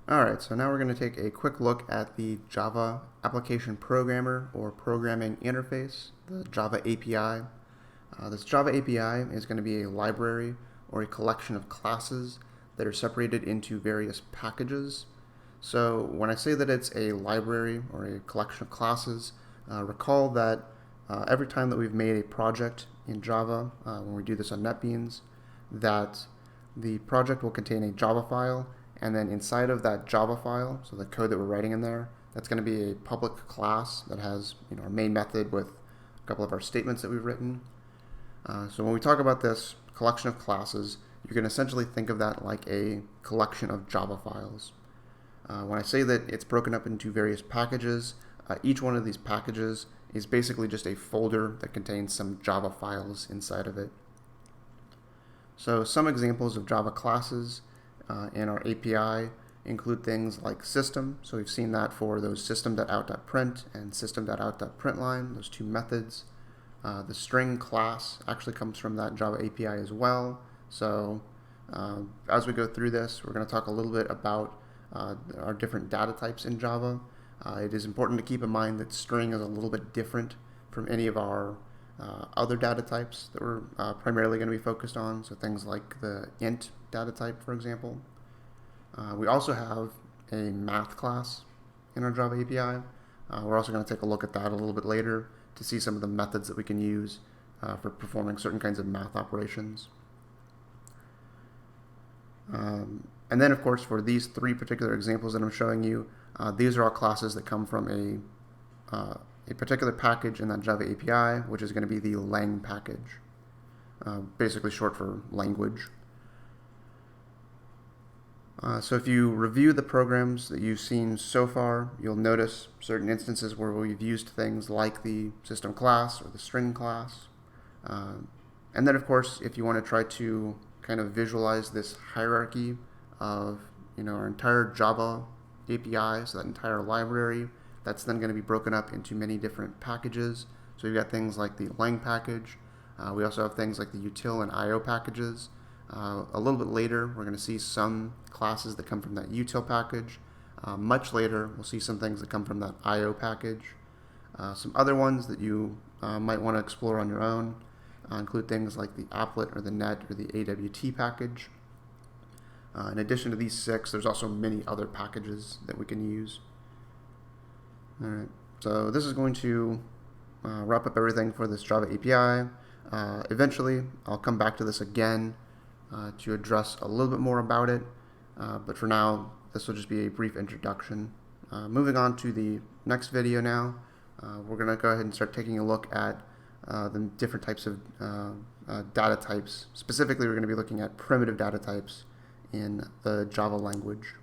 Alright, so now we're going to take a quick look at the Java Application Programmer or Programming Interface, the Java API. This Java API is going to be a library or a collection of classes that are separated into various packages. So when I say that it's a library or a collection of classes, recall that every time that we've made a project in Java, when we do this on NetBeans, that the project will contain a Java file, and then inside of that Java file, so the code that we're writing in there, that's going to be a public class that has our main method with a couple of our statements that we've written. So when we talk about this collection of classes, you can essentially think of that like a collection of Java files. When I say that it's broken up into various packages, each one of these packages is basically just a folder that contains some Java files inside of it. So some examples of Java classes in our API include things like system. So we've seen that for those system.out.print and system.out.println, those two methods. The string class actually comes from that Java API as well. So as we go through this, we're going to talk a little bit about our different data types in Java. It is important to keep in mind that string is a little bit different from any of our other data types that we're primarily going to be focused on, so things like the int data type, for example. We also have a math class in our Java API. We're also going to take a look at that a little bit later to see some of the methods that we can use for performing certain kinds of math operations. And then, of course, for these three particular examples that I'm showing you, these are all classes that come from a particular package in that Java API, which is going to be the lang package, basically short for language. So if you review the programs that you've seen so far, you'll notice certain instances where we've used things like the system class or the string class. And then, of course, if you want to try to kind of visualize this hierarchy of our entire Java API, so that entire library, that's then going to be broken up into many different packages. So you've got things like the lang package. We also have things like the util and IO packages. A little bit later, we're going to see some classes that come from that util package. Much later, we'll see some things that come from that IO package. Some other ones that you might want to explore on your own include things like the applet or the net or the AWT package. In addition to these six, there's also many other packages that we can use. Alright, so this is going to wrap up everything for this Java API. Eventually, I'll come back to this again to address a little bit more about it, but for now, this will just be a brief introduction. Moving on to the next video now, we're going to go ahead and start taking a look at the different types of data types. Specifically, we're going to be looking at primitive data types in the Java language.